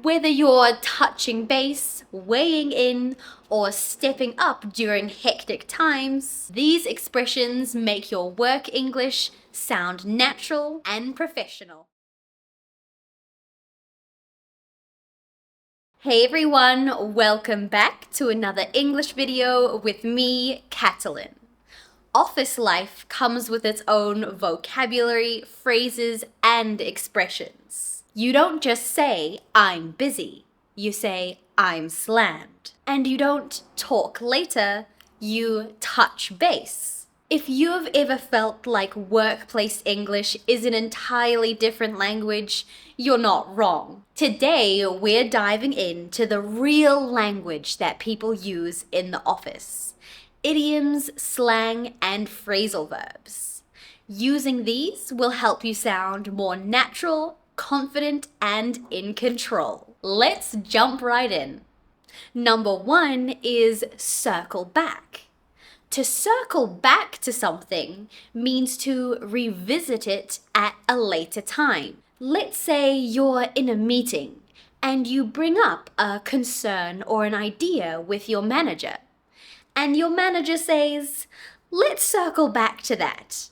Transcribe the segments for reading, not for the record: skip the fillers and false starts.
Whether you're touching base, weighing in, or stepping up during hectic times, these expressions make your work English sound natural and professional. Hey everyone, welcome back to another English video with me, Catalin. Office life comes with its own vocabulary, phrases, and expressions. You don't just say, I'm busy. You say, I'm slammed. And you don't talk later, you touch base. If you've ever felt like workplace English is an entirely different language, you're not wrong. Today, we're diving into the real language that people use in the office. Idioms, slang, and phrasal verbs. Using these will help you sound more natural, confident, and in control. Let's jump right in. Number 1 is circle back. To circle back to something means to revisit it at a later time. Let's say you're in a meeting and you bring up a concern or an idea with your manager. And your manager says, let's circle back to that.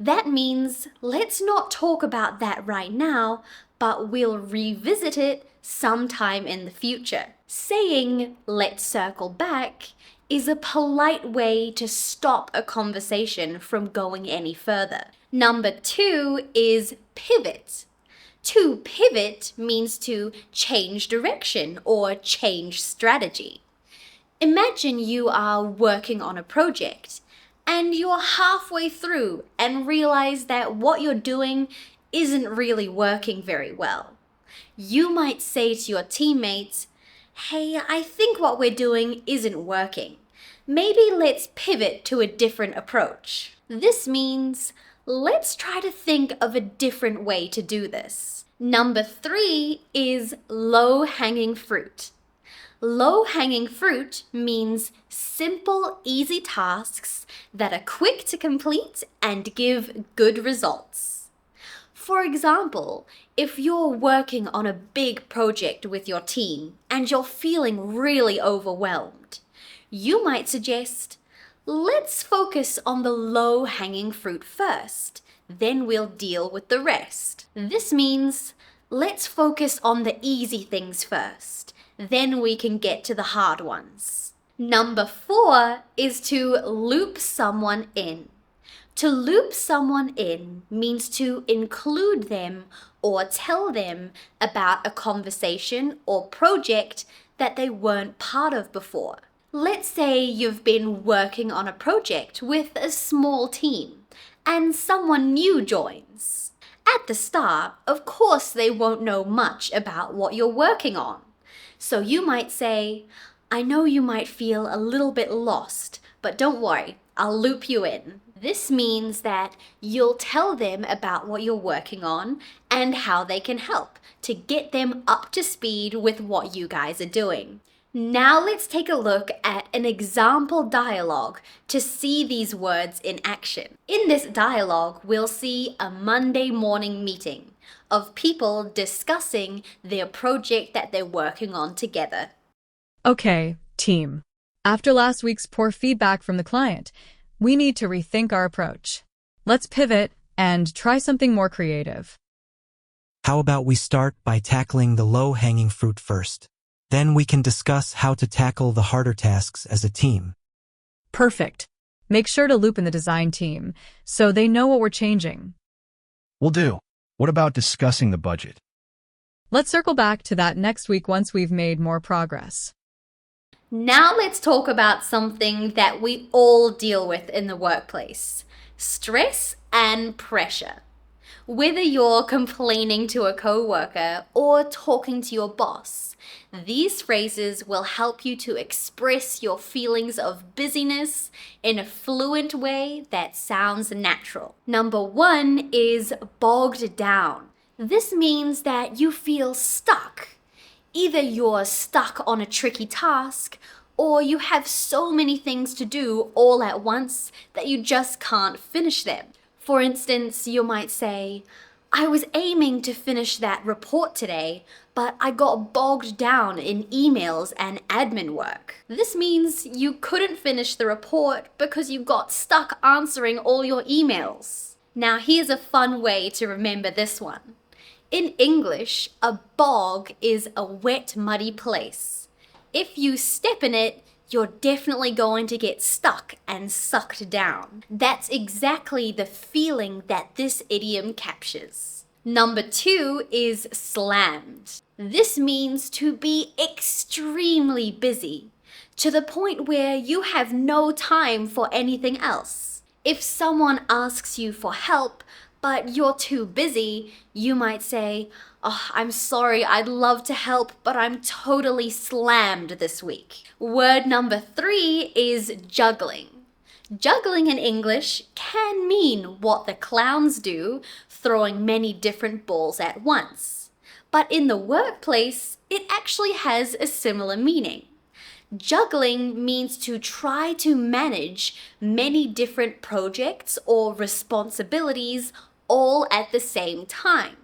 That means let's not talk about that right now, but we'll revisit it sometime in the future. Saying let's circle back is a polite way to stop a conversation from going any further. Number 2 is pivot. To pivot means to change direction or change strategy. Imagine you are working on a project and you're halfway through and realize that what you're doing isn't really working very well. You might say to your teammates, hey, I think what we're doing isn't working. Maybe let's pivot to a different approach. This means let's try to think of a different way to do this. Number 3 is low-hanging fruit. Low-hanging fruit means simple, easy tasks that are quick to complete and give good results. For example, if you're working on a big project with your team and you're feeling really overwhelmed, you might suggest, let's focus on the low-hanging fruit first, then we'll deal with the rest. This means, let's focus on the easy things first. Then we can get to the hard ones. Number 4 is to loop someone in. To loop someone in means to include them or tell them about a conversation or project that they weren't part of before. Let's say you've been working on a project with a small team and someone new joins. At the start, of course, they won't know much about what you're working on. So you might say, I know you might feel a little bit lost, but don't worry, I'll loop you in. This means that you'll tell them about what you're working on and how they can help to get them up to speed with what you guys are doing. Now let's take a look at an example dialogue to see these words in action. In this dialogue, we'll see a Monday morning meeting of people discussing their project that they're working on together. Okay, team. After last week's poor feedback from the client, we need to rethink our approach. Let's pivot and try something more creative. How about we start by tackling the low-hanging fruit first? Then we can discuss how to tackle the harder tasks as a team. Perfect. Make sure to loop in the design team so they know what we're changing. Will do. What about discussing the budget? Let's circle back to that next week once we've made more progress. Now let's talk about something that we all deal with in the workplace: stress and pressure. Whether you're complaining to a coworker or talking to your boss, these phrases will help you to express your feelings of busyness in a fluent way that sounds natural. Number 1 is bogged down. This means that you feel stuck. Either you're stuck on a tricky task, or you have so many things to do all at once that you just can't finish them. For instance, you might say, I was aiming to finish that report today, but I got bogged down in emails and admin work. This means you couldn't finish the report because you got stuck answering all your emails. Now here's a fun way to remember this one. In English, a bog is a wet, muddy place. If you step in it, you're definitely going to get stuck and sucked down. That's exactly the feeling that this idiom captures. Number 2 is slammed. This means to be extremely busy, to the point where you have no time for anything else. If someone asks you for help, but you're too busy, you might say, "Oh, I'm sorry, I'd love to help, but I'm totally slammed this week." Word number 3 is juggling. Juggling in English can mean what the clowns do, throwing many different balls at once. But in the workplace, it actually has a similar meaning. Juggling means to try to manage many different projects or responsibilities all at the same time.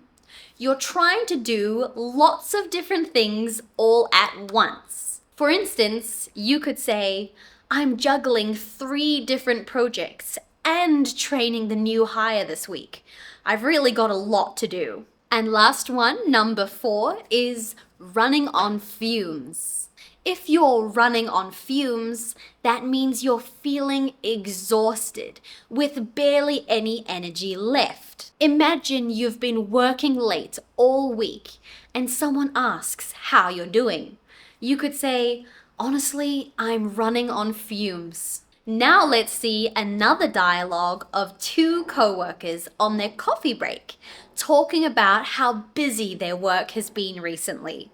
You're trying to do lots of different things all at once. For instance, you could say, "I'm juggling 3 different projects and training the new hire this week. I've really got a lot to do." And last one, number 4, is running on fumes. If you're running on fumes, that means you're feeling exhausted with barely any energy left. Imagine you've been working late all week and someone asks how you're doing. You could say, "Honestly, I'm running on fumes." Now let's see another dialogue of 2 co-workers on their coffee break, talking about how busy their work has been recently.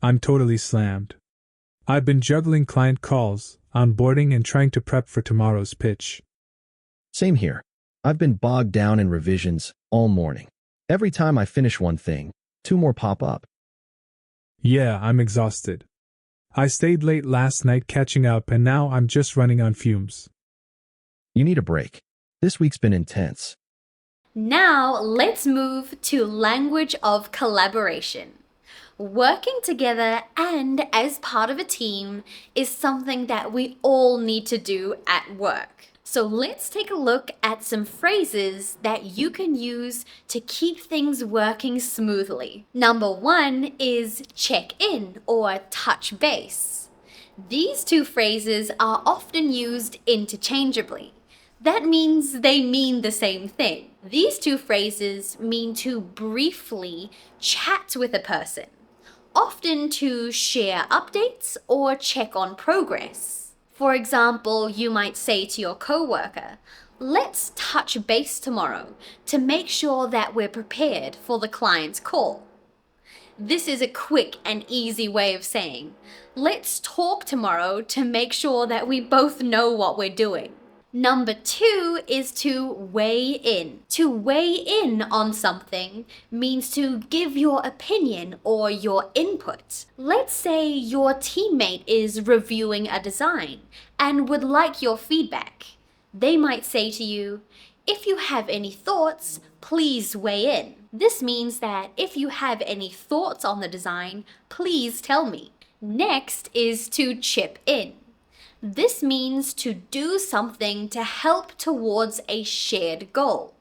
"I'm totally slammed. I've been juggling client calls, onboarding, and trying to prep for tomorrow's pitch." Same here. I've been bogged down in revisions all morning. Every time I finish one thing, 2 more pop up. "Yeah, I'm exhausted. I stayed late last night catching up and now I'm just running on fumes." You need a break. This week's been intense. Now let's move to language of collaboration. Working together and as part of a team is something that we all need to do at work. So let's take a look at some phrases that you can use to keep things working smoothly. Number 1 is check in or touch base. These 2 phrases are often used interchangeably. That means they mean the same thing. These 2 phrases mean to briefly chat with a person, often to share updates or check on progress. For example, you might say to your coworker, "Let's touch base tomorrow to make sure that we're prepared for the client's call." This is a quick and easy way of saying, "Let's talk tomorrow to make sure that we both know what we're doing." Number 2 is to weigh in. To weigh in on something means to give your opinion or your input. Let's say your teammate is reviewing a design and would like your feedback. They might say to you, "If you have any thoughts, please weigh in." This means that if you have any thoughts on the design, please tell me. Next is to chip in. This means to do something to help towards a shared goal.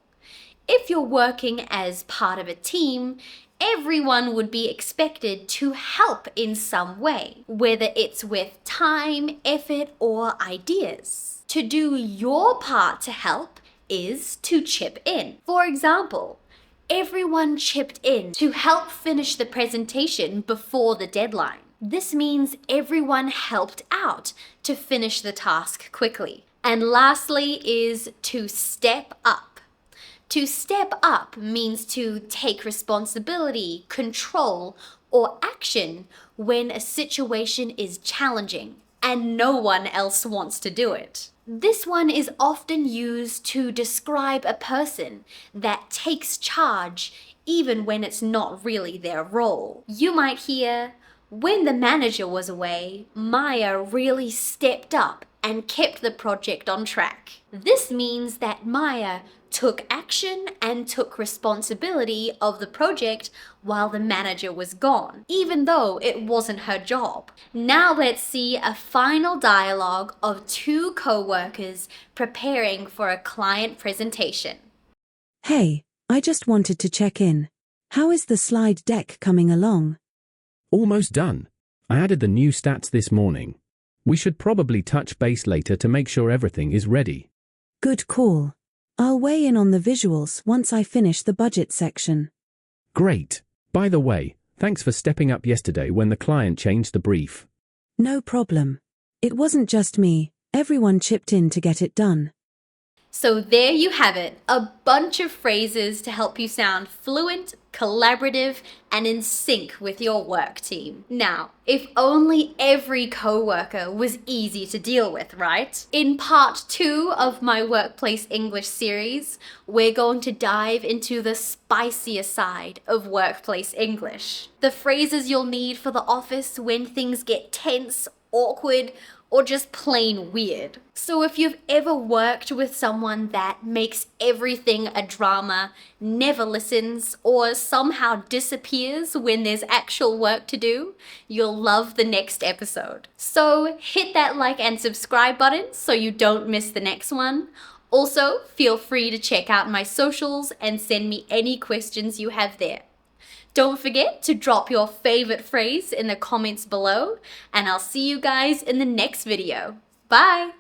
If you're working as part of a team, everyone would be expected to help in some way, whether it's with time, effort, or ideas. To do your part to help is to chip in. For example, everyone chipped in to help finish the presentation before the deadline. This means everyone helped out to finish the task quickly. And lastly is to step up. To step up means to take responsibility, control, or action when a situation is challenging and no one else wants to do it. This one is often used to describe a person that takes charge even when it's not really their role. You might hear, "When the manager was away, Maya really stepped up and kept the project on track. This means that Maya took action and took responsibility of the project while the manager was gone, even though it wasn't her job. Now let's see a final dialogue of two co-workers preparing for a client presentation. Hey, I just wanted to check in. How is the slide deck coming along? Almost done. I added the new stats this morning. We should probably touch base later to make sure everything is ready. Good call. I'll weigh in on the visuals once I finish the budget section. Great. By the way, thanks for stepping up yesterday when the client changed the brief. No problem. It wasn't just me. Everyone chipped in to get it done. So there you have it, a bunch of phrases to help you sound fluent, collaborative, and in sync with your work team. Now, if only every coworker was easy to deal with, right? In part 2 of my Workplace English series, we're going to dive into the spicier side of workplace English. The phrases you'll need for the office when things get tense, awkward, or just plain weird. So if you've ever worked with someone that makes everything a drama, never listens, or somehow disappears when there's actual work to do, you'll love the next episode. So hit that like and subscribe button so you don't miss the next one. Also, feel free to check out my socials and send me any questions you have there. Don't forget to drop your favorite phrase in the comments below, and I'll see you guys in the next video. Bye!